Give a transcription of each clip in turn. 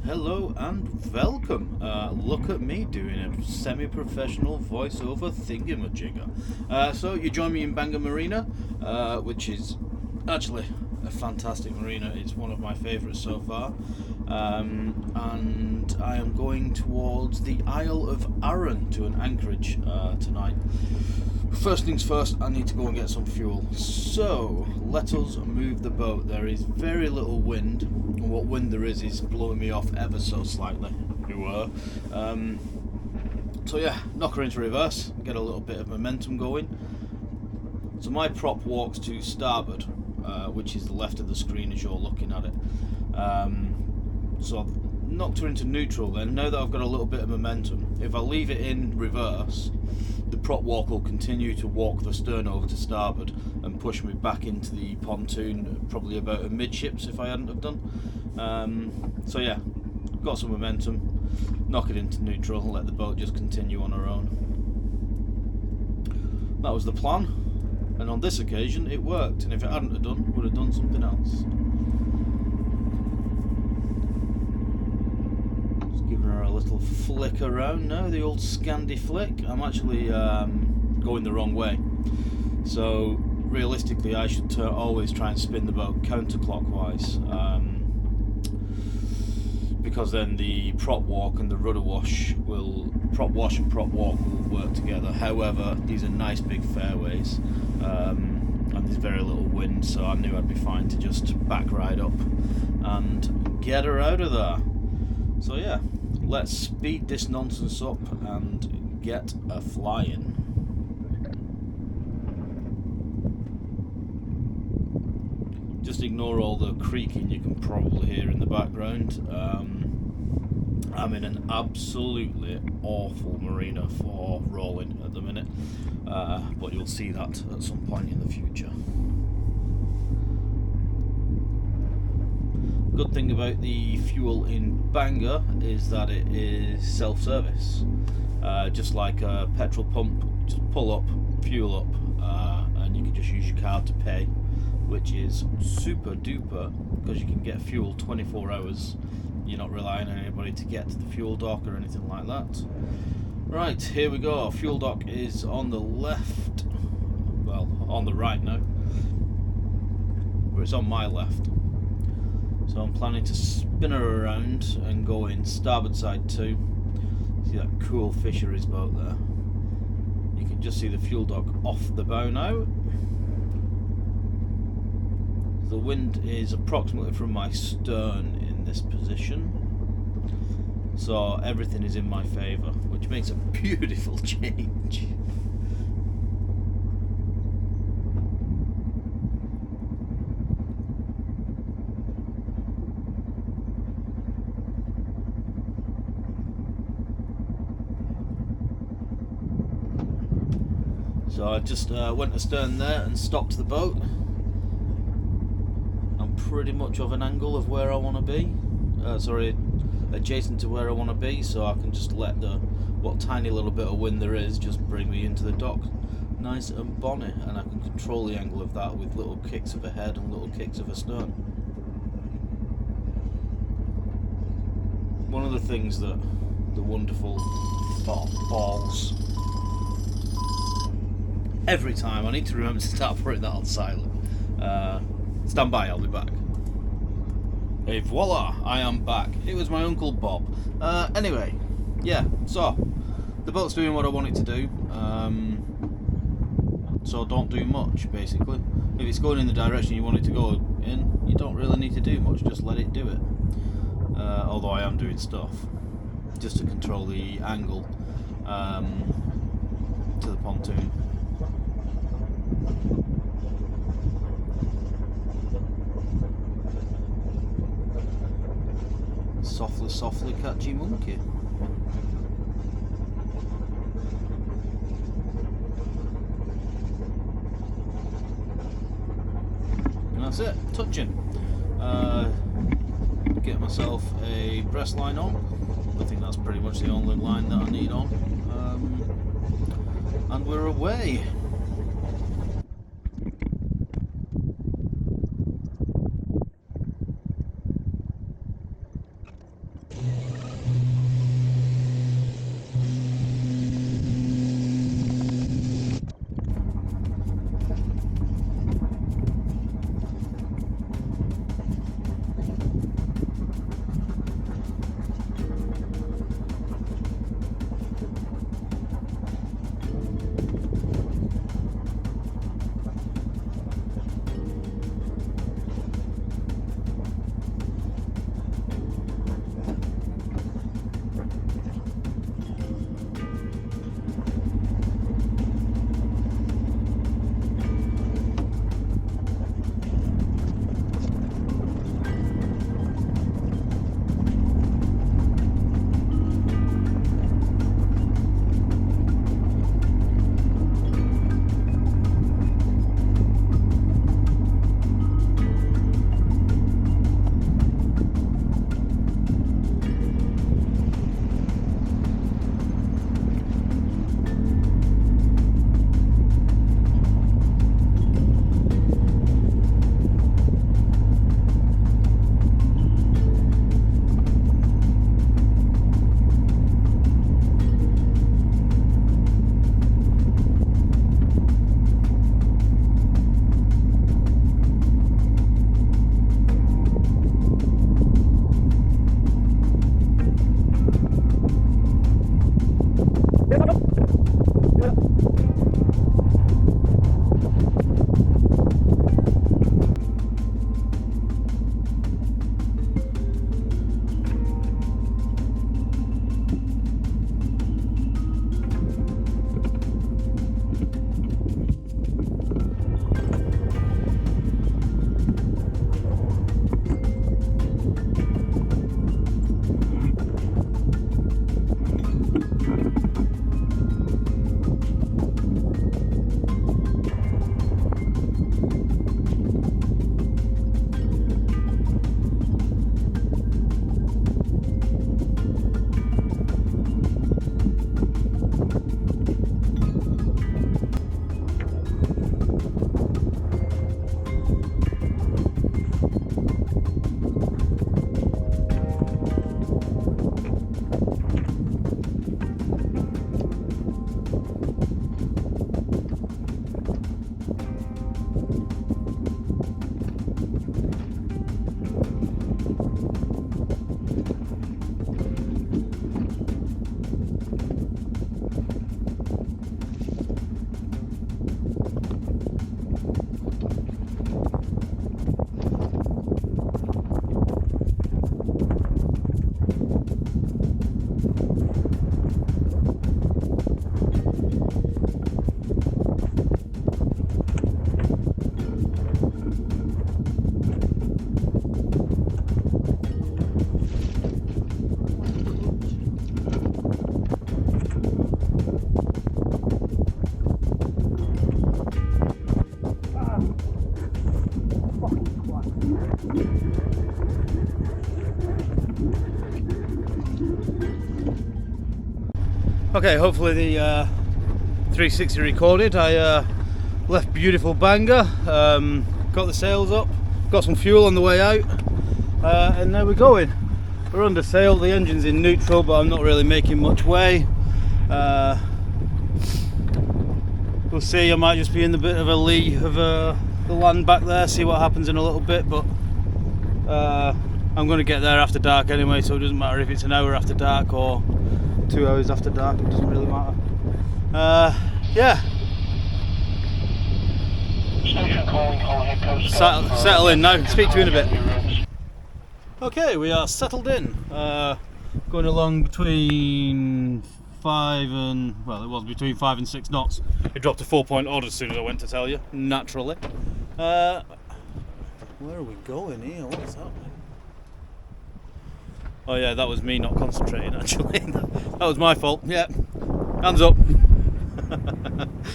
hello and welcome. Look at me doing a semi-professional voiceover thingamajigger. So you join me in Bangor Marina, which is actually a fantastic marina. It's one of my favourites so far. And I am going towards the Isle of Arran to an anchorage tonight. First things first, I need to go and get some fuel. So, let us move the boat. There is very little wind, and what wind there is blowing me off ever so slightly. So yeah, knock her into reverse, get a little bit of momentum going. So my prop walks to starboard, which is the left of the screen as you're looking at it. So I've knocked her into neutral then. Now that I've got a little bit of momentum, if I leave it in reverse, the prop walk will continue to walk the stern over to starboard and push me back into the pontoon, probably about amidships if I hadn't have done. So yeah, got some momentum, knock it into neutral and let the boat just continue on her own. That was the plan, and on this occasion it worked, and if it hadn't have done, would have done something else. A little flick around now, the old Scandi flick. I'm actually going the wrong way, so realistically I should always try and spin the boat counterclockwise, because then the prop walk and the rudder wash prop wash and prop walk will work together. However, these are nice big fairways, and there's very little wind, so I knew I'd be fine to just back ride up and get her out of there. So yeah, let's speed this nonsense up and get a flying. Just ignore all the creaking you can probably hear in the background. I'm in an absolutely awful marina for rolling at the minute, but you'll see that at some point in the future. Good thing about the fuel in Bangor is that it is self-service, just like a petrol pump. Just pull up, fuel up, and you can just use your card to pay, which is super duper because you can get fuel 24 hours. You're not relying on anybody to get to the fuel dock or anything like that. Right, here we go. Fuel dock is on the left, well, on the right now, but it's on my left. So I'm planning to spin her around and go in starboard side too. See that cool fisheries boat there? You can just see the fuel dock off the bow now. The wind is approximately from my stern in this position, so everything is in my favour, which makes a beautiful change. So I just went astern there and stopped the boat. I'm pretty much of an angle of where I want to be. Adjacent to where I want to be, so I can just let what tiny little bit of wind there is just bring me into the dock nice and bonny, and I can control the angle of that with little kicks of a head and little kicks of a stern. One of the things that the wonderful balls, every time I need to remember to start putting that on silent. Stand by, I'll be back. Et voila, I am back. It was my Uncle Bob. Anyway, yeah, so the boat's doing what I want it to do. So don't do much, basically. If it's going in the direction you want it to go in, you don't really need to do much, just let it do it. Although I am doing stuff, just to control the angle to the pontoon. Softly, softly, catchy monkey. And that's it, touching. Get myself a breast line on. I think that's pretty much the only line that I need on. And we're away. Okay, hopefully the 360 recorded. I left beautiful Bangor, got the sails up, got some fuel on the way out, and now we're going. We're under sail, the engine's in neutral, but I'm not really making much way. We'll see, I might just be in the bit of a lee of the land back there, see what happens in a little bit, but I'm going to get there after dark anyway, so it doesn't matter if it's an hour after dark or 2 hours after dark, it doesn't really matter. Yeah. Settle in now, speak to you in a bit. Okay, we are settled in. Going along between 5 and, well, it was between 5 and 6 knots. It dropped to 4-point odd as soon as I went to tell you, naturally. Where are we going here? What's happening? Oh yeah, that was me not concentrating actually. That was my fault, yeah. Hands up.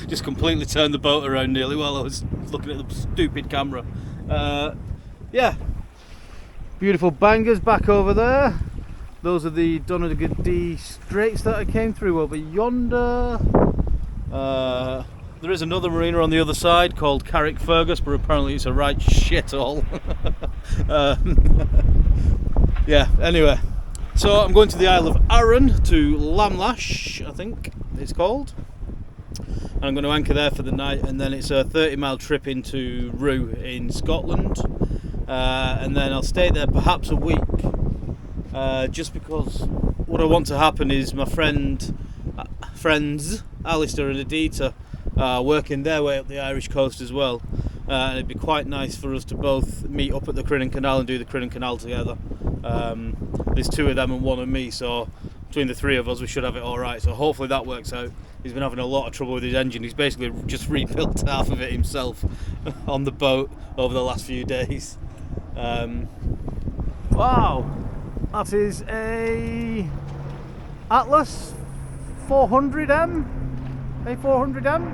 Just completely turned the boat around nearly while I was looking at the stupid camera. Yeah. Beautiful Bangors back over there. Those are the Donegal Straits that I came through over yonder. There is another marina on the other side called Carrickfergus, but apparently it's a right shithole. Yeah, anyway. So I'm going to the Isle of Arran, to Lamlash, I think it's called. And I'm going to anchor there for the night, and then it's a 30-mile trip into Rue in Scotland. And then I'll stay there perhaps a week. Just because what I want to happen is my friends Alistair and Adita are working their way up the Irish coast as well, and it'd be quite nice for us to both meet up at the Crinan Canal and do the Crinan Canal together. There's 2 of them and 1 of me, so between the 3 of us we should have it alright, so hopefully that works out. He's been having a lot of trouble with his engine. He's basically just rebuilt half of it himself on the boat over the last few days. Wow, that is a Atlas 400M, A400M,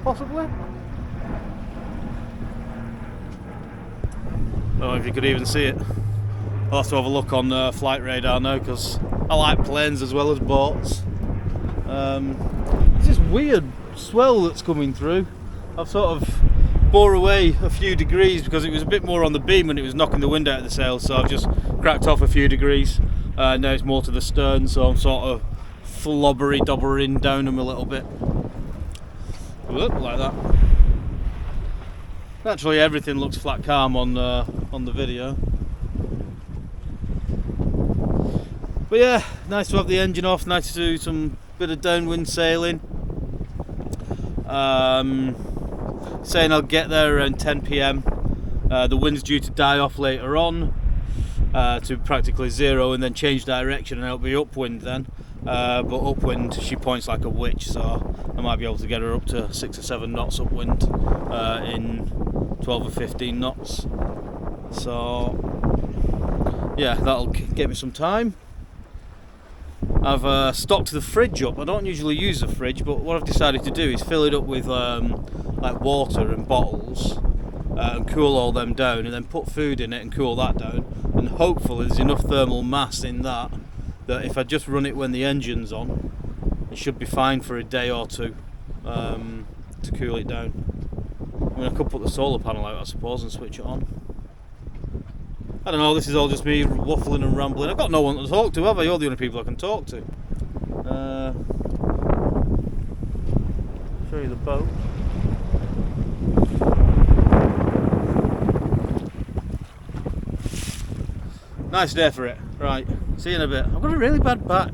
possibly. I don't know if you could even see it. I'll have to have a look on flight radar now, because I like planes as well as boats. There's this weird swell that's coming through. I've sort of bore away a few degrees because it was a bit more on the beam and it was knocking the wind out of the sails, so I've just cracked off a few degrees. Now it's more to the stern, so I'm sort of dobbering down them a little bit. Whoop, like that. Naturally everything looks flat calm on the video. But yeah, nice to have the engine off, nice to do some bit of downwind sailing. Saying I'll get there around 10 PM. The wind's due to die off later on to practically 0 and then change direction, and it'll be upwind then. But upwind she points like a witch, so I might be able to get her up to 6 or 7 knots upwind in 12 or 15 knots. So yeah, that'll get me some time. I've stocked the fridge up. I don't usually use the fridge, but what I've decided to do is fill it up with like water and bottles and cool all them down, and then put food in it and cool that down, and hopefully there's enough thermal mass in that if I just run it when the engine's on, it should be fine for a day or 2 to cool it down. I mean, I could put the solar panel out, I suppose, and switch it on. I don't know, this is all just me waffling and rambling. I've got no one to talk to, have I? You're the only people I can talk to. Show you the boat. Nice day for it. Right, see you in a bit. I've got a really bad back.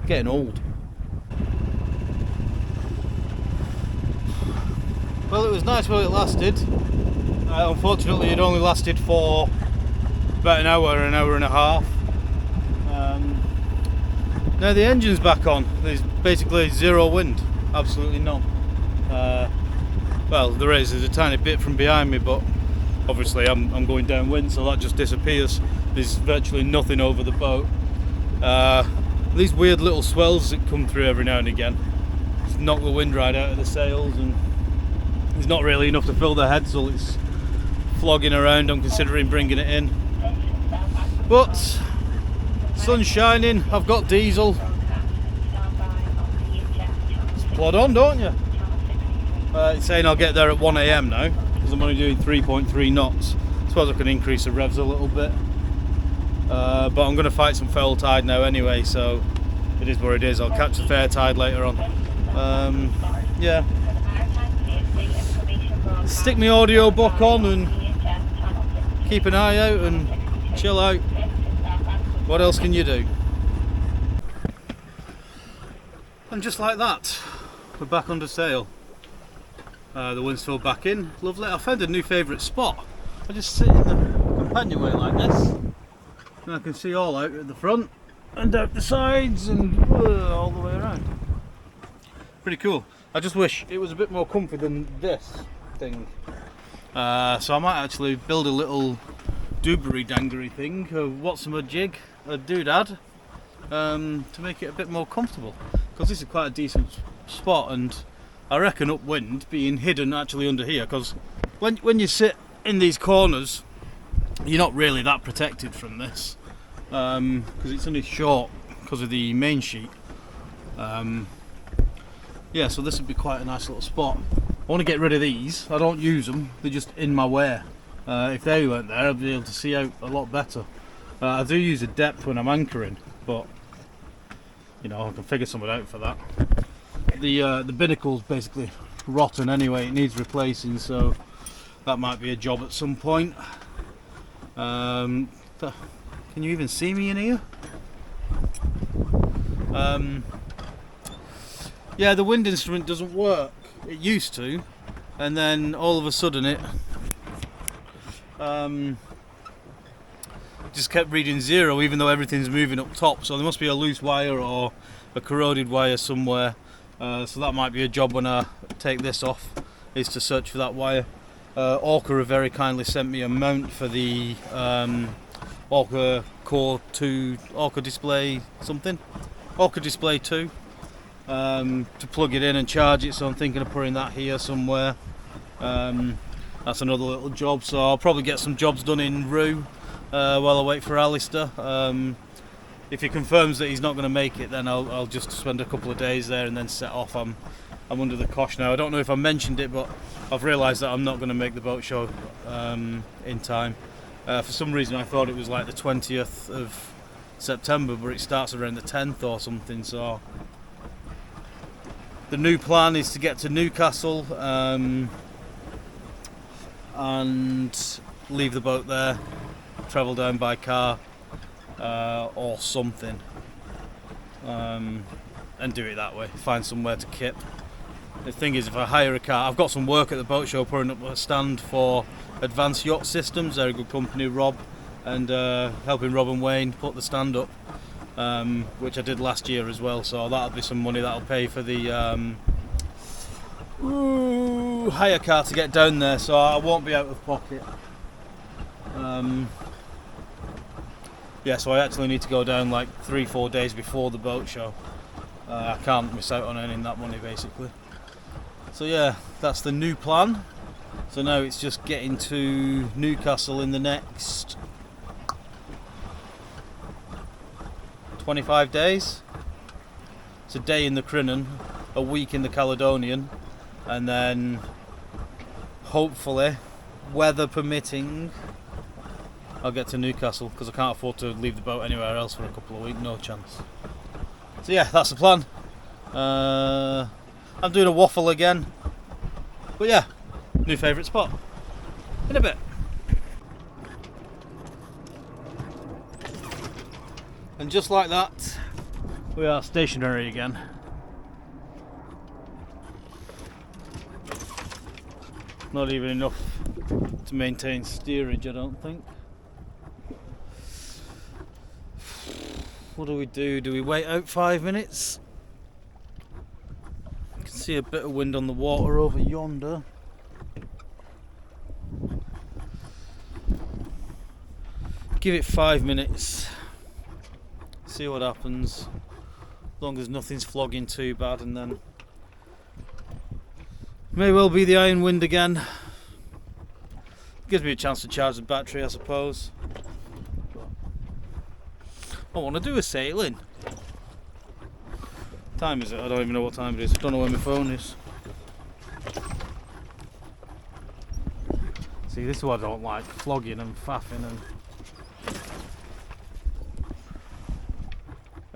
Getting old. Well, it was nice while it lasted. Unfortunately, it only lasted for about an hour and a half. Now the engine's back on. There's basically 0 wind, absolutely none. Well, there's a tiny bit from behind me, but obviously I'm going downwind, so that just disappears. There's virtually nothing over the boat. These weird little swells that come through every now and again just knock the wind right out of the sails, and there's not really enough to fill the head, so it's flogging around. I'm considering bringing it in. But sun's shining, I've got diesel. Just plod on, don't you? It's saying I'll get there at 1 AM now, because I'm only doing 3.3 knots. I suppose I can increase the revs a little bit. But I'm going to fight some foul tide now anyway, so it is what it is. I'll catch the fair tide later on. Yeah. Stick my audio book on and keep an eye out and chill out. What else can you do? And just like that, we're back under sail. The wind's still back in. Lovely. I found a new favourite spot. I just sit in the companionway like this, and I can see all out at the front and out the sides and all the way around. Pretty cool. I just wish it was a bit more comfy than this thing. So I might actually build a little doobery dangery thing, what's a jig, a doodad, to make it a bit more comfortable, because this is quite a decent spot, and I reckon upwind being hidden actually under here, because when you sit in these corners you're not really that protected from this, because it's only short because of the main sheet. Yeah, so this would be quite a nice little spot. I want to get rid of these. I don't use them, they're just in my way. If they weren't there I'd be able to see out a lot better. I do use a depth when I'm anchoring, but you know, I can figure something out for that. The binnacle's basically rotten anyway, it needs replacing, so that might be a job at some point. Can you even see me in here? Yeah, the wind instrument doesn't work. It used to, and then all of a sudden it just kept reading 0 even though everything's moving up top, so there must be a loose wire or a corroded wire somewhere. So that might be a job when I take this off, is to search for that wire. Orca have very kindly sent me a mount for the Orca Core 2, Orca Display something, Orca Display 2, to plug it in and charge it, so I'm thinking of putting that here somewhere. That's another little job, so I'll probably get some jobs done in Rue while I wait for Alistair. If he confirms that he's not going to make it, then I'll just spend a couple of days there and then set off. I'm under the cosh now. I don't know if I mentioned it, but I've realised that I'm not going to make the boat show in time. For some reason I thought it was like the 20th of September, but it starts around the 10th or something, so the new plan is to get to Newcastle and leave the boat there, travel down by car or something, and do it that way, find somewhere to kip. The thing is, if I hire a car, I've got some work at the boat show putting up a stand for Advanced Yacht Systems. They're a good company, Rob, and helping Rob and Wayne put the stand up, which I did last year as well, so that'll be some money that'll pay for the hire car to get down there, so I won't be out of pocket. Yeah, so I actually need to go down like 3-4 days before the boat show. I can't miss out on earning that money basically. So yeah, that's the new plan. So now it's just getting to Newcastle in the next 25 days. It's a day in the Crinan, a week in the Caledonian, and then hopefully, weather permitting, I'll get to Newcastle, because I can't afford to leave the boat anywhere else for a couple of weeks, no chance. So yeah, that's the plan. I'm doing a waffle again, but yeah, new favourite spot. In a bit. And just like that, we are stationary again. Not even enough to maintain steerage, I don't think. What do we do? Do we wait out 5 minutes? I can see a bit of wind on the water over yonder. Give it 5 minutes. See what happens. As long as nothing's flogging too bad, and then may well be the iron wind again. Gives me a chance to charge the battery, I suppose. I want to do a sailing. What time is it? I don't even know what time it is. I don't know where my phone is. See, this is what I don't like, flogging and faffing and...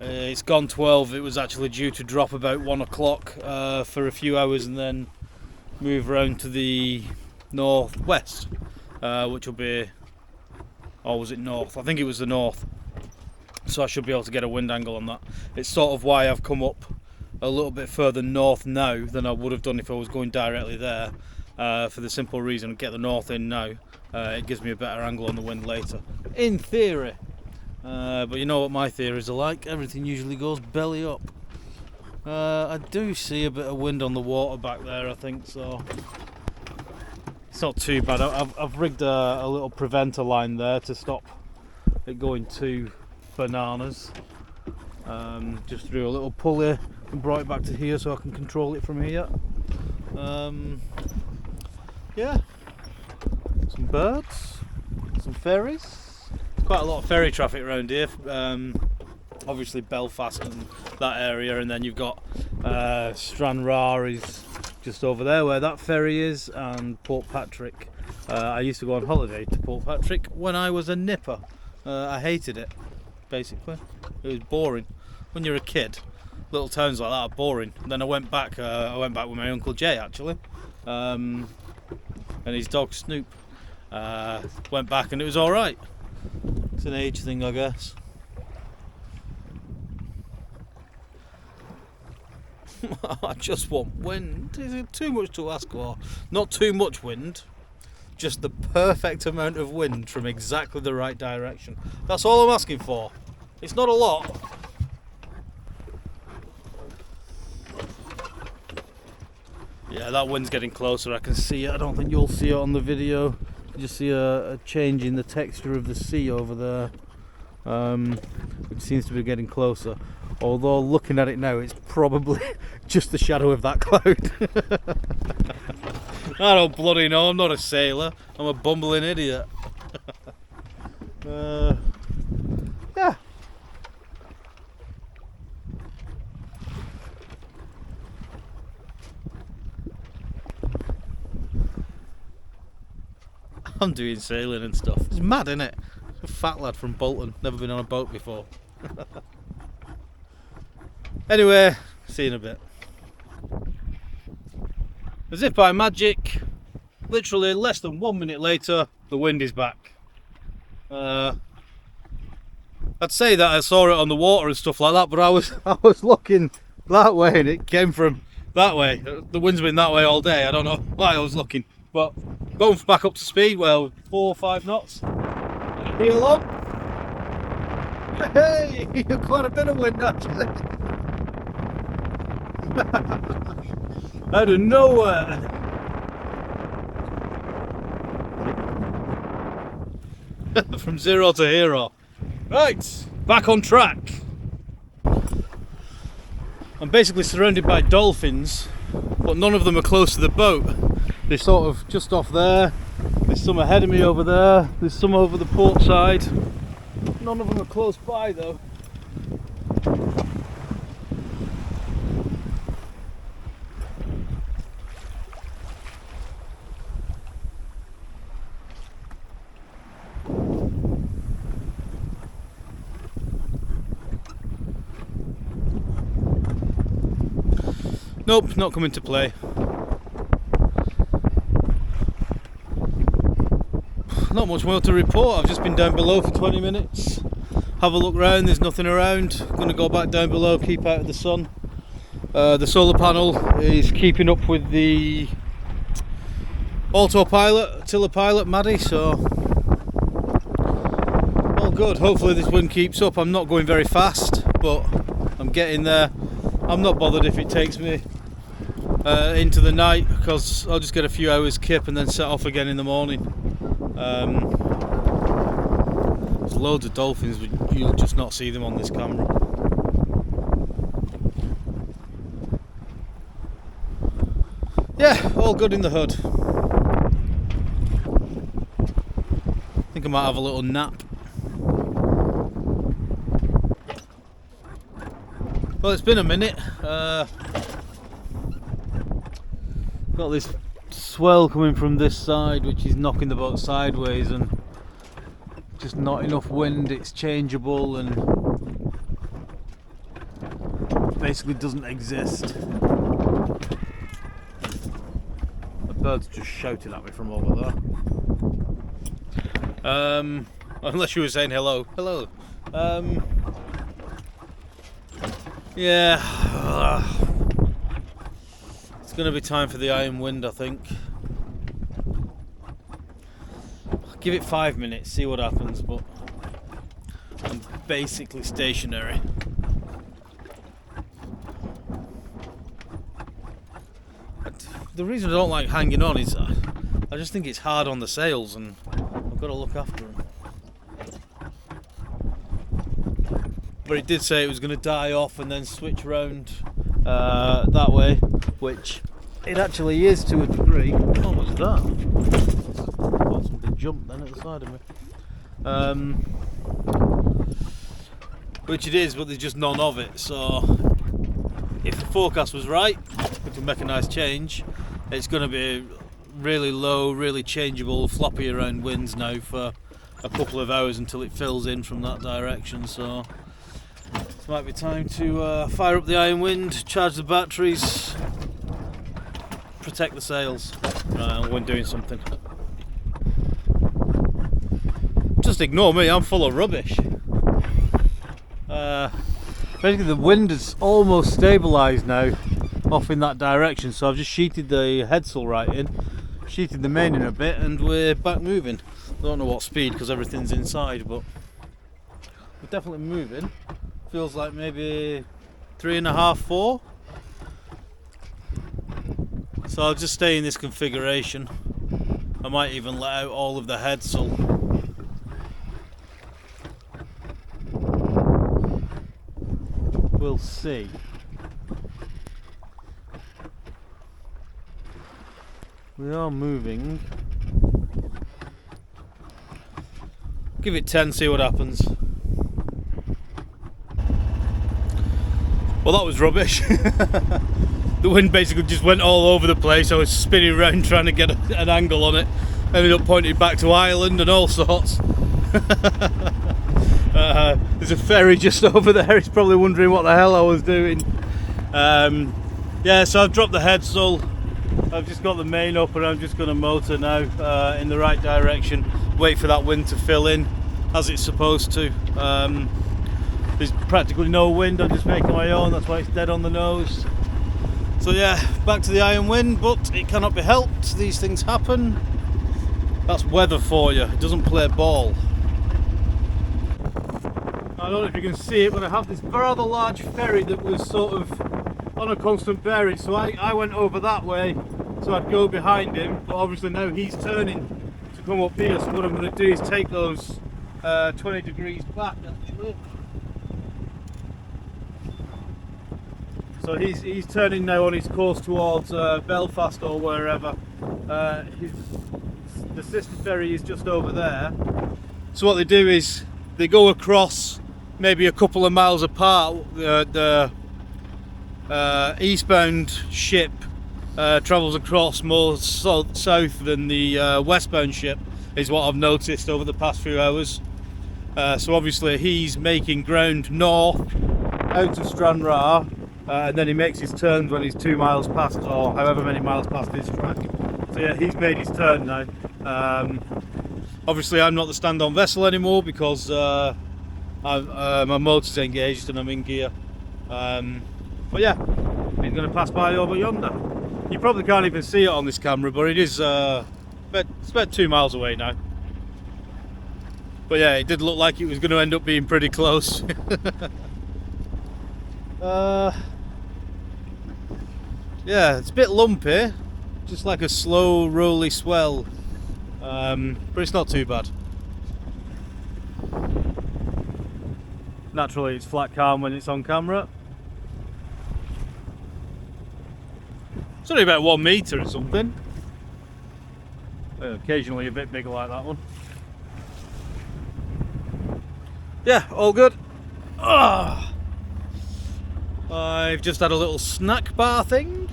it's gone 12. It was actually due to drop about 1 o'clock for a few hours and then move around to the northwest, which will be, or was it north? I think it was the north. So I should be able to get a wind angle on that. It's sort of why I've come up a little bit further north now than I would have done if I was going directly there, for the simple reason, get the north in now, it gives me a better angle on the wind later, in theory. But you know what my theories are like, everything usually goes belly up. I do see a bit of wind on the water back there, I think, so it's not too bad. I've rigged a little preventer line there to stop it going too bananas, just through a little pulley and brought it back to here so I can control it from here. Yeah, some birds, some ferries. Quite a lot of ferry traffic around here, obviously Belfast and that area, and then you've got Stranraer is just over there where that ferry is, and Port Patrick. I used to go on holiday to Port Patrick when I was a nipper. I hated it, basically. It was boring. When you're a kid, little towns like that are boring. Then I went back with my Uncle Jay actually, and his dog Snoop. Went back and it was alright. It's an age thing, I guess. I just want wind. Is it too much to ask for? Not too much wind, just the perfect amount of wind from exactly the right direction. That's all I'm asking for. It's not a lot. Yeah, that wind's getting closer. I can see it. I don't think you'll see it on the video. You just see a change in the texture of the sea over there, which seems to be getting closer. Although looking at it now, it's probably just the shadow of that cloud. I don't bloody know. I'm not a sailor. I'm a bumbling idiot. Yeah. I'm doing sailing and stuff. It's mad, isn't it? A fat lad from Bolton, never been on a boat before. Anyway, see you in a bit. As if by magic, literally less than 1 minute later, the wind is back. I'd say that I saw it on the water and stuff like that, but I was looking that way and it came from that way. The wind's been that way all day. I don't know why I was looking, but going back up to speed, well, 4 or 5 knots. Heel along. Hey, quite a bit of wind actually. Out of nowhere. From zero to hero. Right, back on track. I'm basically surrounded by dolphins, but none of them are close to the boat. They're sort of just off there. There's some ahead of me over there. There's some over the port side. None of them are close by though. Nope, not coming to play. Not much more to report. I've just been down below for 20 minutes. Have a look round, there's nothing around. Gonna go back down below, keep out of the sun. The solar panel is keeping up with the autopilot, tiller pilot Maddie, so all good. Hopefully this wind keeps up. I'm not going very fast, but I'm getting there. I'm not bothered if it takes me into the night, because I'll just get a few hours kip and then set off again in the morning. There's loads of dolphins, but you'll just not see them on this camera. Yeah, all good in the hood. I think I might have a little nap. Well, it's been a minute. Got this swell coming from this side, which is knocking the boat sideways, and just not enough wind. It's changeable and basically doesn't exist. The bird's just shouting at me from over there. Unless you were saying hello. Hello. Yeah. It's going to be time for the iron wind, I think. Give it 5 minutes, see what happens, but I'm basically stationary. The reason I don't like hanging on is I just think it's hard on the sails and I've got to look after them. But it did say it was going to die off and then switch round that way, which it actually is to a degree. What was that? Got something jumped then at the side of me. Which it is, but there's just none of it. So if the forecast was right, which will make a nice change, it's going to be really low, really changeable, floppy around winds now for a couple of hours until it fills in from that direction. So it might be time to fire up the iron wind, charge the batteries, protect the sails when doing something. Just ignore me, I'm full of rubbish. Basically the wind is almost stabilised now off in that direction, so I've just sheeted the headsail right in, sheeted the main in a bit, and we're back moving. I don't know what speed because everything's inside, but we're definitely moving. Feels like maybe 3.5, 4. So I'll just stay in this configuration. I might even let out all of the headsail. We'll see. We are moving. Give it 10, see what happens. Well, that was rubbish. The wind basically just went all over the place. I was spinning around trying to get an angle on it. Ended up pointing back to Ireland and all sorts. There's a ferry just over there. He's probably wondering what the hell I was doing. Yeah, so I've dropped the headsail. I've just got the main up and I'm just going to motor now in the right direction. Wait for that wind to fill in as it's supposed to. There's practically no wind, I'm just making my own, that's why it's dead on the nose. So yeah, back to the iron wind, but it cannot be helped, these things happen. That's weather for you, it doesn't play ball. I don't know if you can see it, but I have this rather large ferry that was sort of on a constant bearing, so I went over that way so I'd go behind him, but obviously now he's turning to come up here, so what I'm going to do is take those 20 degrees back actually. So he's turning now on his course towards Belfast or wherever. The sister ferry is just over there. So what they do is they go across maybe a couple of miles apart. The eastbound ship travels across more south than the westbound ship, is what I've noticed over the past few hours. So obviously he's making ground north out of Stranraer. And then he makes his turns when he's 2 miles past, or however many miles past his track. So yeah, he's made his turn now. Obviously I'm not the stand-on vessel anymore because my motor's engaged and I'm in gear. But yeah, he's going to pass by over yonder. You probably can't even see it on this camera, but it is it's about 2 miles away now. But yeah, it did look like it was going to end up being pretty close. Yeah, it's a bit lumpy, just like a slow rolly swell, but it's not too bad. Naturally it's flat calm when it's on camera. It's only about 1 metre or something. Occasionally a bit bigger like that one. Yeah, all good. I've just had a little snack bar thing.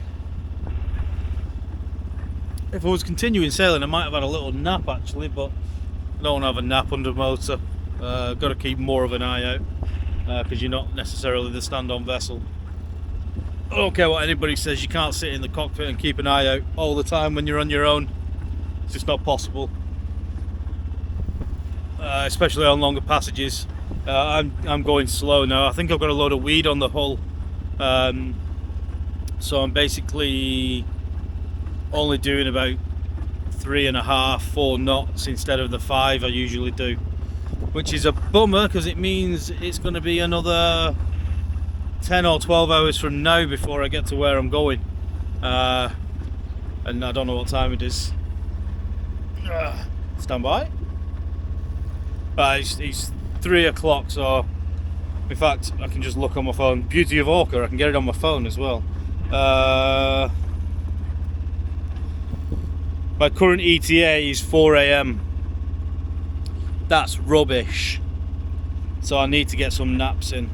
If I was continuing sailing, I might have had a little nap actually, but I don't want to have a nap under motor. Got to keep more of an eye out because you're not necessarily the stand-on vessel. I don't care what anybody says, you can't sit in the cockpit and keep an eye out all the time when you're on your own. It's just not possible. Especially on longer passages. I'm going slow now. I think I've got a load of weed on the hull. So I'm basically only doing about 3.5, 4 knots instead of the 5 I usually do. Which is a bummer because it means it's going to be another 10 or 12 hours from now before I get to where I'm going. And I don't know what time it is. Stand by. It's 3 o'clock, so in fact I can just look on my phone. Beauty of Orca, I can get it on my phone as well. My current ETA is 4 AM. That's rubbish. So I need to get some naps in.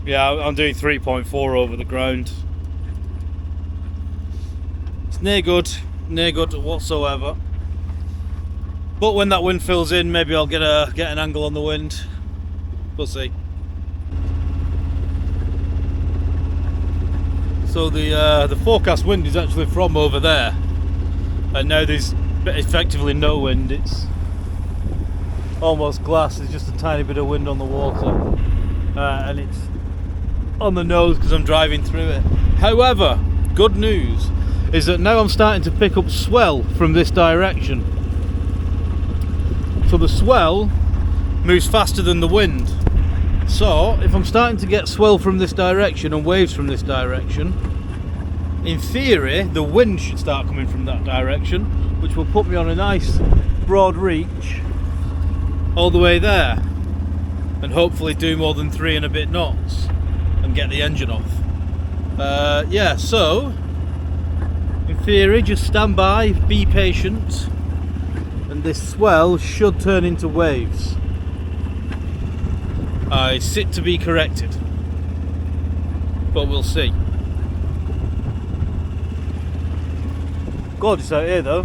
Yeah, I'm doing 3.4 over the ground. It's near good whatsoever. But when that wind fills in, maybe I'll get an angle on the wind. We'll see. So the forecast wind is actually from over there, and now there's effectively no wind. It's almost glass. There's just a tiny bit of wind on the water, and it's on the nose because I'm driving through it. However, good news is that now I'm starting to pick up swell from this direction. So the swell moves faster than the wind. So if I'm starting to get swell from this direction and waves from this direction, in theory the wind should start coming from that direction, which will put me on a nice broad reach all the way there, and hopefully do more than 3 and a bit knots and get the engine off. Yeah, so in theory just stand by, be patient, and this swell should turn into waves. I sit to be corrected, but we'll see. Gorgeous out here though.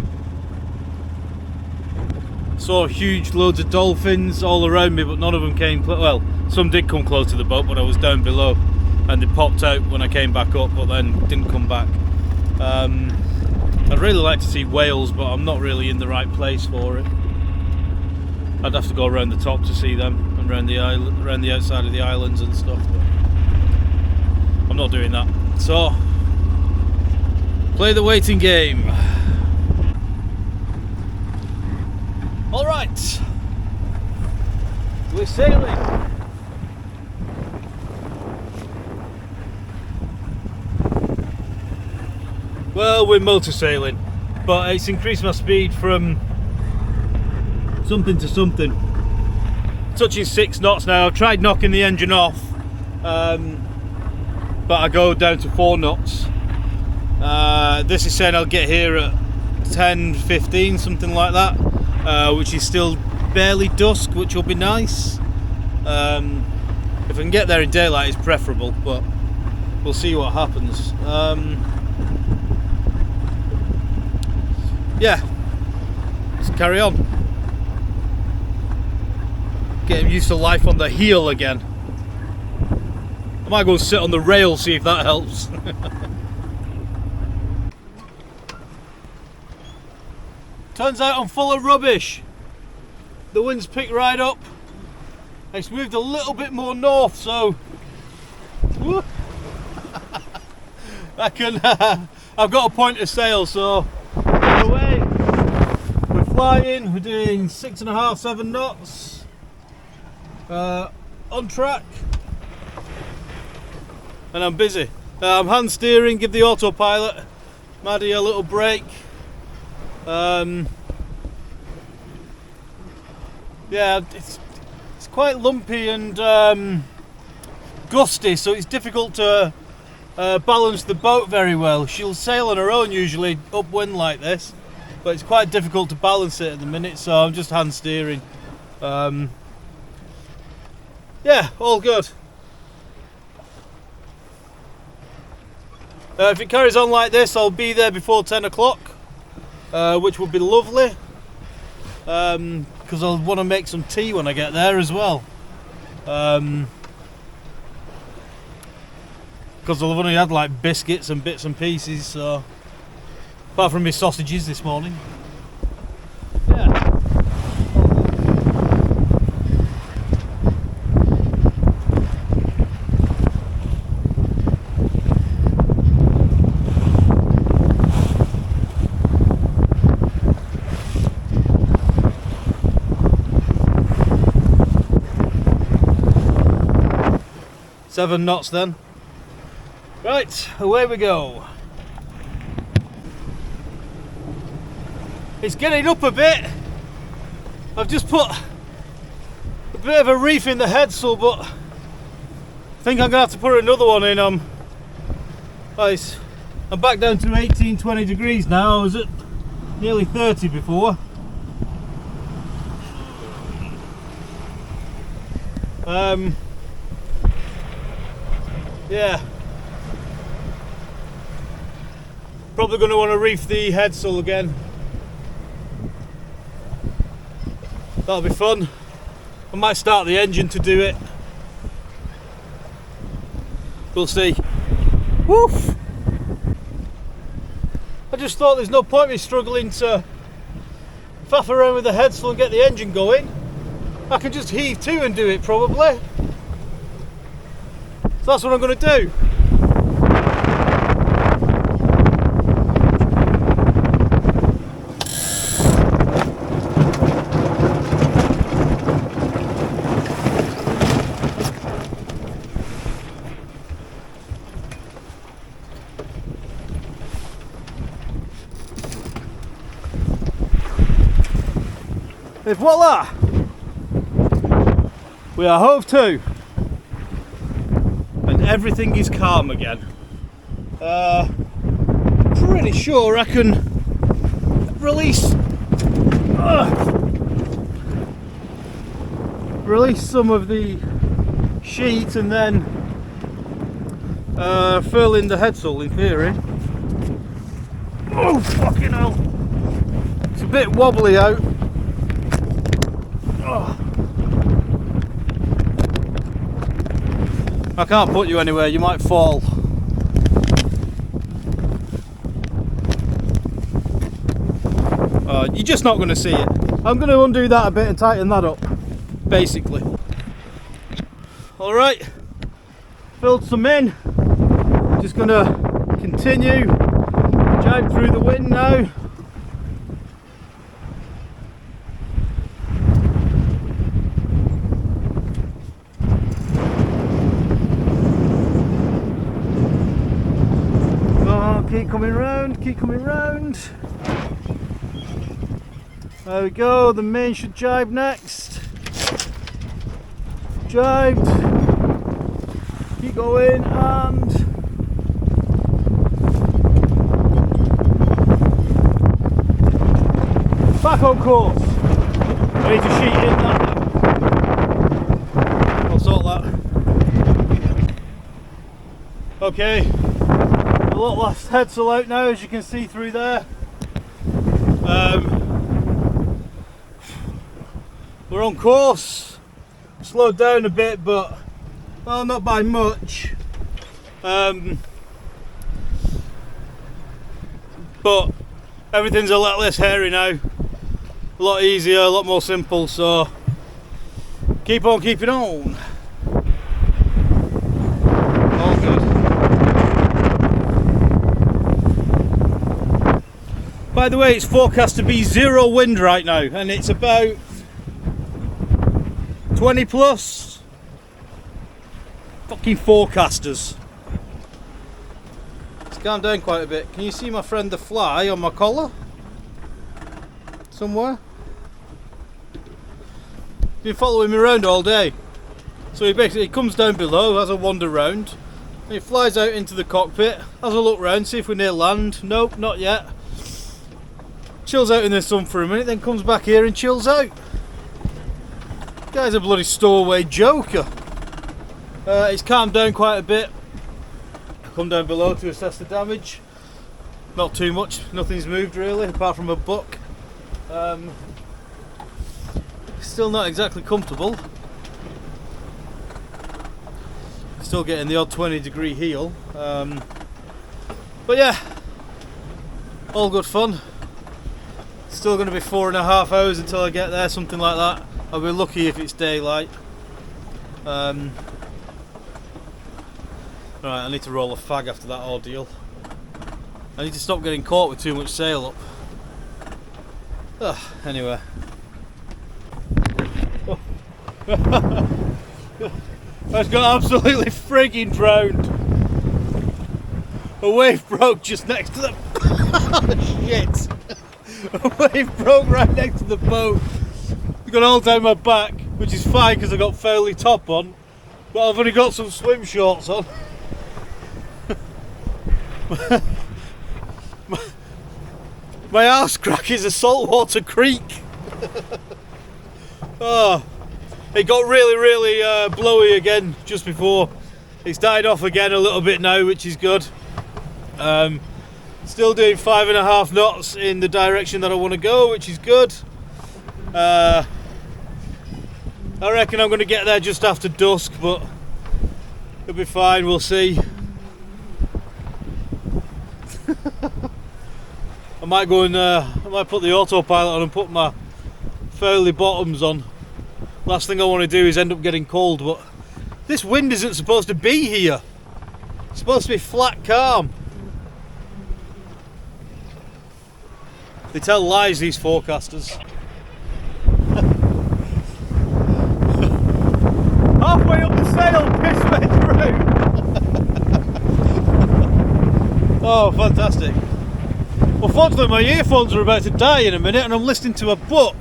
Saw huge loads of dolphins all around me, but none of them came well, some did come close to the boat, but I was down below, and they popped out when I came back up, but then didn't come back. I'd really like to see whales, but I'm not really in the right place for it. I'd have to go around the top to see them, and around the island, around the outside of the islands and stuff, but I'm not doing that. So play the waiting game. All right, we're sailing. Well, we're motor sailing, but it's increased my speed from something to something. Touching 6 knots now. I've tried knocking the engine off, but I go down to 4 knots. This is saying I'll get here at 10:15, something like that, which is still barely dusk, which will be nice. If I can get there in daylight, it's preferable, but we'll see what happens. Yeah, let's carry on. Getting used to life on the heel again. I might go and sit on the rail, see if that helps. Turns out I'm full of rubbish. The wind's picked right up. It's moved a little bit more north, so I can. I've got a point of sail, so we're away. We're flying. We're doing 6.5, 7 knots. On track, and I'm busy. I'm hand steering. Give the autopilot Maddie a little break. Yeah, it's quite lumpy and gusty, so it's difficult to balance the boat very well. She'll sail on her own usually upwind like this, but it's quite difficult to balance it at the minute, so I'm just hand steering. yeah, all good. If it carries on like this, I'll be there before 10 o'clock, which would be lovely, because I'll want to make some tea when I get there as well. Because I've only had like biscuits and bits and pieces, so apart from my sausages this morning. Yeah. Seven knots then. Right, away we go. It's getting up a bit. I've just put a bit of a reef in the headsail, but I think I'm gonna have to put another one in. I'm back down to 18-20 degrees now. I was at nearly 30 before. Yeah, probably going to want to reef the headsail again. That'll be fun. I might start the engine to do it. We'll see. Woof! I just thought there's no point in me struggling to faff around with the headsail and get the engine going. I can just heave to and do it probably. So that's what I'm going to do. And voila! We are hove to. Everything is calm again. Pretty sure I can release some of the sheet and then fill in the headsail in theory. Oh fucking hell! It's a bit wobbly out. I can't put you anywhere, you might fall. You're just not going to see it. I'm going to undo that a bit and tighten that up, basically. Alright, filled some in. Just going to continue, jibe through the wind now. Keep coming round, keep coming round. There we go, the main should jibe next. Jibed. Keep going and back on course. I need to sheet in that. I'll sort that. Okay. A lot less headsail out now, as you can see through there. We're on course. Slowed down a bit, but well, not by much. But everything's a lot less hairy now. A lot easier, a lot more simple. So keep on keeping on. All good. By the way, it's forecast to be 0 wind right now, and it's about 20 plus. Fucking forecasters. It's calmed down quite a bit. Can you see my friend the fly on my collar? Somewhere? Been following me around all day. So he comes down below, has a wander round, and he flies out into the cockpit, has a look round, see if we're near land. Nope, not yet. Chills out in the sun for a minute, then comes back here and chills out. Guy's a bloody stowaway joker. It's calmed down quite a bit. I come down below to assess the damage. Not too much, nothing's moved really, apart from a buck. Still not exactly comfortable. Still getting the odd 20-degree heel. But yeah, all good fun. Still going to be 4.5 hours until I get there, something like that. I'll be lucky if it's daylight. Right, I need to roll a fag after that ordeal. I need to stop getting caught with too much sail up. Anyway. I just got absolutely freaking drowned. A wave broke just next to the... Shit! A wave broke right next to the boat. It's got all down my back, which is fine because I got fairly top on, but I've only got some swim shorts on. My arse crack is a saltwater creek. Oh, it got really blowy again just before. It's died off again a little bit now, which is good. Still doing 5.5 knots in the direction that I want to go, which is good. I reckon I'm going to get there just after dusk, but it'll be fine, we'll see. I might go and I might put the autopilot on and put my furly bottoms on. Last thing I want to do is end up getting cold, but this wind isn't supposed to be here. It's supposed to be flat calm. They tell lies, these forecasters. Halfway up the sail, piss way through. Oh, fantastic. Well, fortunately my earphones are about to die in a minute and I'm listening to a book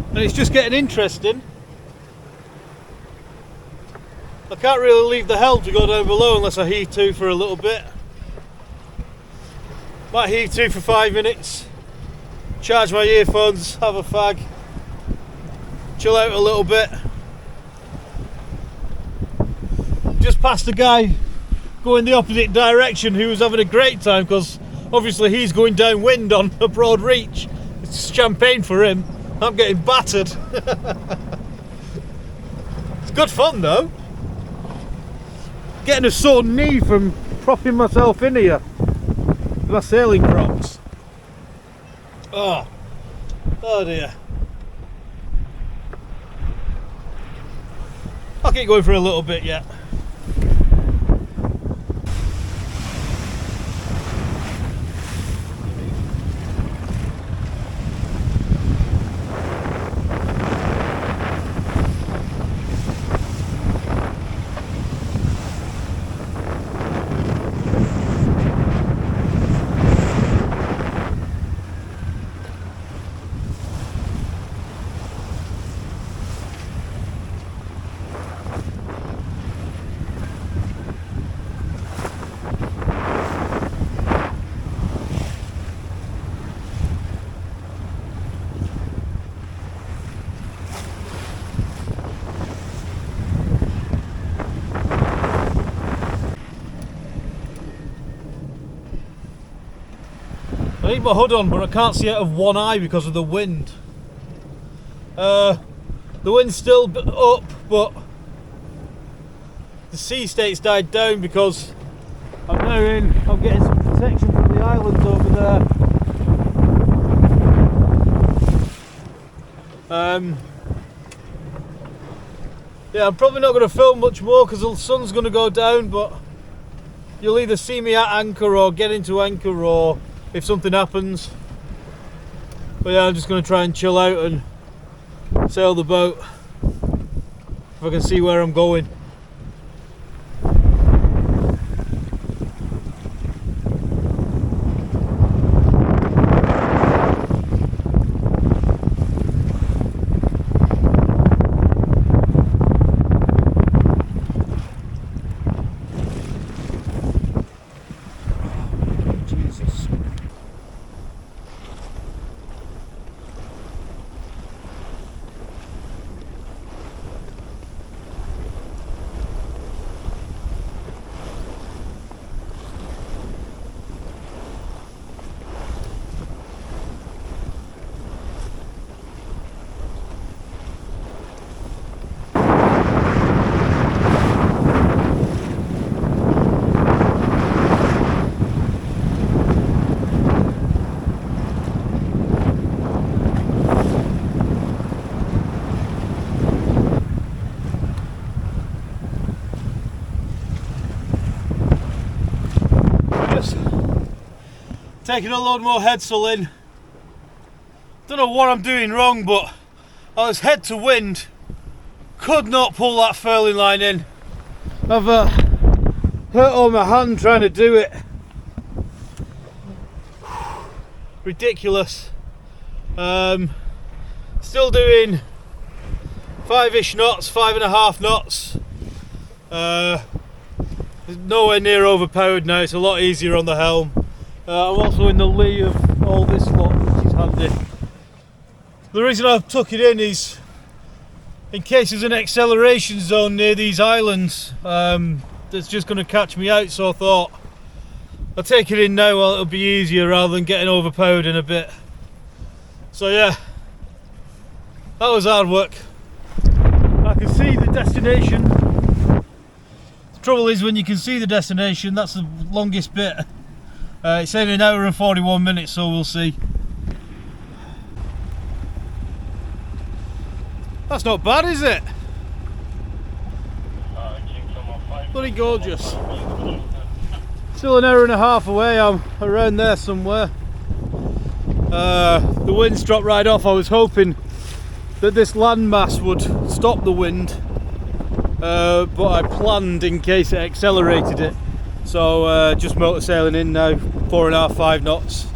and it's just getting interesting. I can't really leave the helm to go down below unless I heave to for a little bit. Might heave to for 5 minutes, charge my earphones, have a fag, chill out a little bit. Just passed a guy going the opposite direction who was having a great time because obviously he's going downwind on a broad reach. It's champagne for him. I'm getting battered. It's good fun though. Getting a sore knee from propping myself in here with my sailing crocs. Oh dear. I'll keep going for a little bit yet. I need my hood on, but I can't see out of one eye because of the wind. The wind's still up, but the sea state's died down because I'm getting some protection from the islands over there. Yeah, I'm probably not going to film much more because the sun's going to go down, but you'll either see me at anchor or get into anchor or if something happens. But yeah, I'm just going to try and chill out and sail the boat if I can see where I'm going. Taking a load more headsail in. Don't know what I'm doing wrong, but I was head to wind. Could not pull that furling line in. I've hurt on my hand trying to do it. Ridiculous. Still doing 5-ish knots, 5.5 knots. Nowhere near overpowered now, it's a lot easier on the helm. I'm also in the lee of all this lot, which is handy. The reason I've tucked it in is in case there's an acceleration zone near these islands that's just going to catch me out, so I thought I'll take it in now while it'll be easier rather than getting overpowered in a bit. So yeah, that was hard work. I can see the destination. The trouble is when you can see the destination, that's the longest bit. It's saying 1 hour and 41 minutes, so we'll see. That's not bad, is it? Bloody gorgeous. Still 1.5 hours away, I'm around there somewhere. The wind's dropped right off. I was hoping that this landmass would stop the wind, but I planned in case it accelerated it. So just motor sailing in now, 4.5, 5 knots.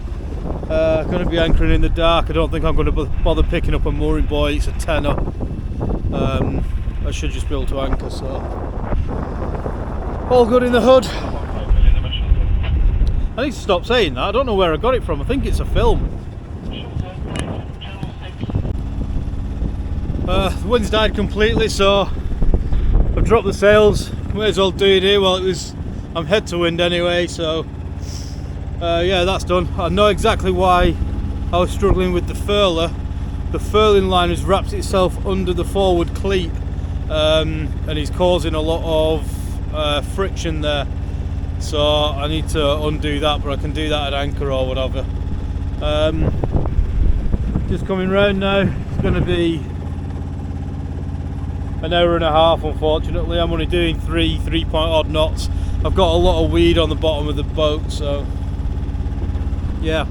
Going to be anchoring in the dark. I don't think I'm going to bother picking up a mooring buoy. It's a tenner. I should just be able to anchor, so all good in the hood. I need to stop saying that. I don't know where I got it from. I think it's a film. The wind's died completely, so I've dropped the sails. May as well do it here while I'm head to wind anyway, so yeah, that's done. I know exactly why I was struggling with the furler. The furling line has wrapped itself under the forward cleat, and is causing a lot of friction there. So I need to undo that, but I can do that at anchor or whatever. Just coming round now. It's going to be 1.5 hours, unfortunately. I'm only doing 3-point-odd knots. I've got a lot of weed on the bottom of the boat, so yeah.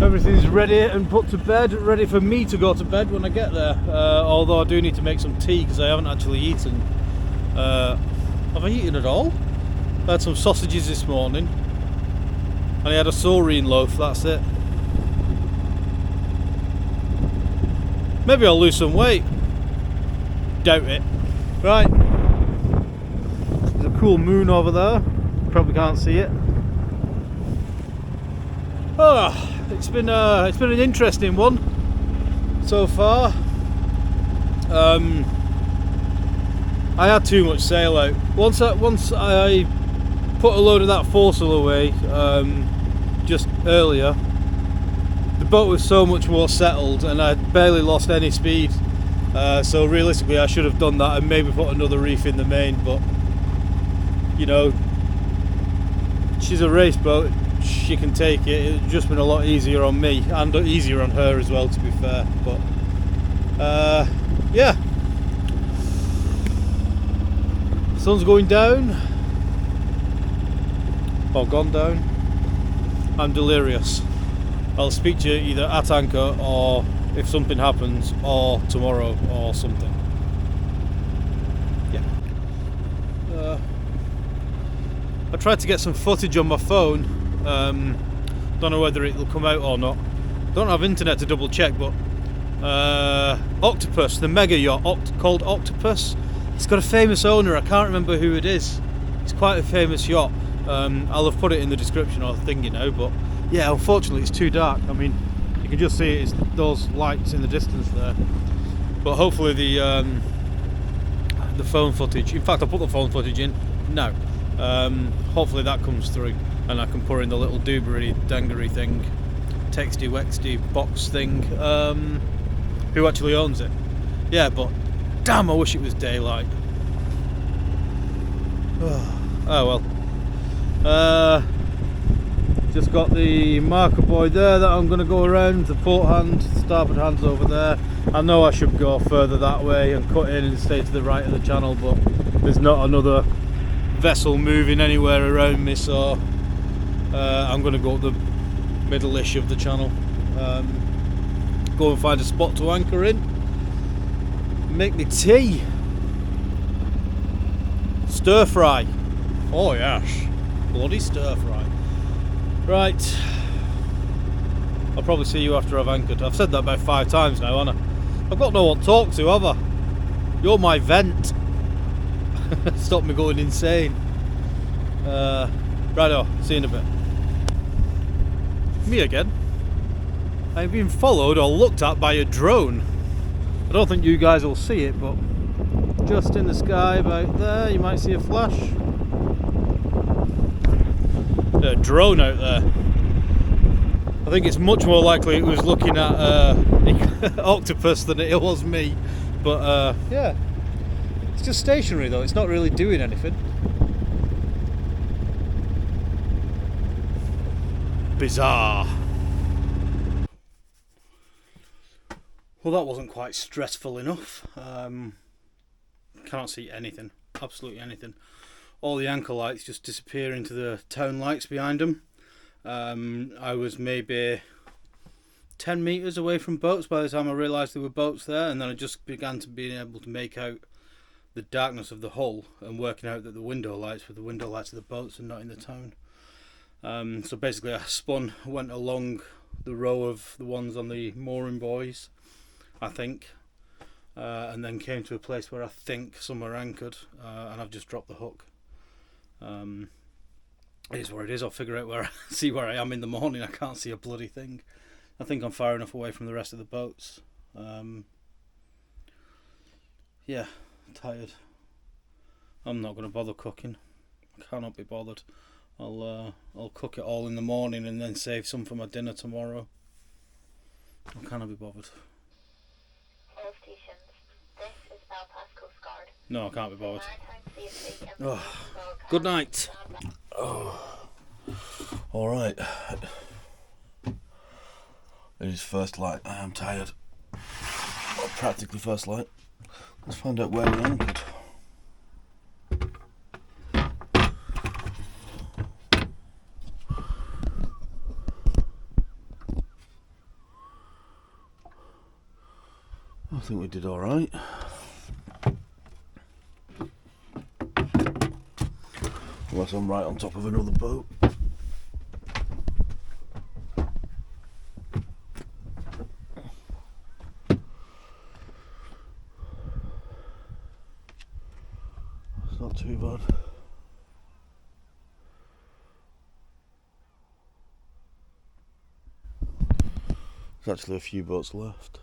Everything's ready and put to bed, ready for me to go to bed when I get there. Although I do need to make some tea because I haven't actually eaten. Have I eaten at all? I had some sausages this morning and I had a saurine loaf, that's it. Maybe I'll lose some weight. Doubt it. Right. There's a cool moon over there. Probably can't see it. Oh, it's been an interesting one so far. I had too much sail out. Once I put a load of that foresail away just earlier, the boat was so much more settled and I barely lost any speed. So realistically I should have done that and maybe put another reef in the main, but you know, she's a race boat, she can take it. It's just been a lot easier on me and easier on her as well, to be fair. But yeah, sun's going down, or gone down. I'm delirious. I'll speak to you either at anchor or if something happens, or tomorrow or something. Yeah. I tried to get some footage on my phone. Don't know whether it'll come out or not. Don't have internet to double check, but Octopus, the mega yacht called Octopus, it's got a famous owner. I can't remember who it is. It's quite a famous yacht. I'll have put it in the description or thing, you know, but yeah, unfortunately it's too dark. I mean, you can just see it's those lights in the distance there, but hopefully the phone footage, in fact I put the phone footage in now, hopefully that comes through and I can put in the little doobery dangery thing, texty wexty box thing, who actually owns it. Yeah, but damn, I wish it was daylight. Oh well. Just got the marker buoy there that I'm going to go around. The port hand, starboard hand's over there. I know I should go further that way and cut in and stay to the right of the channel, but there's not another vessel moving anywhere around me, so I'm going to go up the middle-ish of the channel, go and find a spot to anchor in, make me tea, stir fry. Oh yes, bloody stir fry. Right, I'll probably see you after I've anchored. I've said that about 5 times now, haven't I? I've got no one to talk to, have I? You're my vent. Stop me going insane. Righto, see you in a bit. Me again. I'm being followed or looked at by a drone. I don't think you guys will see it, but just in the sky about there, you might see a flash. A drone out there. I think it's much more likely it was looking at octopus than it was me. But yeah, it's just stationary though. It's not really doing anything. Bizarre. Well, that wasn't quite stressful enough. Can't see anything, absolutely anything. All the anchor lights just disappear into the town lights behind them. I was maybe 10 metres away from boats by the time I realised there were boats there, and then I just began to be able to make out the darkness of the hull and working out that the window lights were the window lights of the boats and not in the town. So basically I went along the row of the ones on the mooring buoys, I think, and then came to a place where I think some are anchored, and I've just dropped the hook. It is where it is. I'll figure out see where I am in the morning. I can't see a bloody thing. I think I'm far enough away from the rest of the boats. Yeah, tired. I'm not going to bother cooking. I cannot be bothered. I'll cook it all in the morning and then save some for my dinner tomorrow. I cannot be bothered. All stations. This is Belfast Coast Guard. No, I can't be bothered. Oh. Good night. Oh. Alright. It is first light. I am tired. Well, practically first light. Let's find out where we're anchored. I think we did alright. Unless I'm right on top of another boat. It's not too bad. There's actually a few boats left.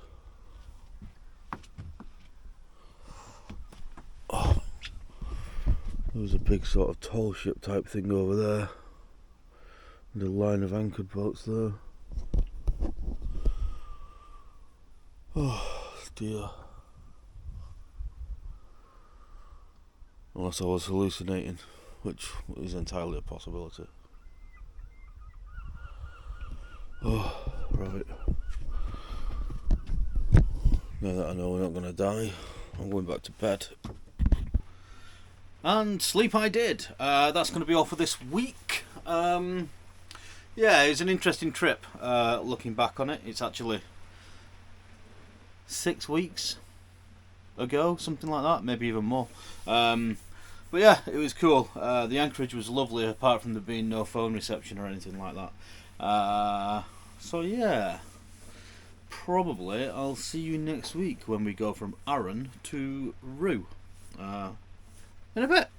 There was a big sort of tall ship type thing over there, and a line of anchored boats there. Oh dear. Unless I was hallucinating, which is entirely a possibility. Oh, right. Now that I know we're not going to die, I'm going back to bed. And sleep I did. That's going to be all for this week. Yeah, it was an interesting trip. Looking back on it, it's actually 6 weeks ago, something like that, maybe even more. But yeah, it was cool. The anchorage was lovely, apart from there being no phone reception or anything like that. So yeah, probably I'll see you next week when we go from Arran to Rue. In a bit.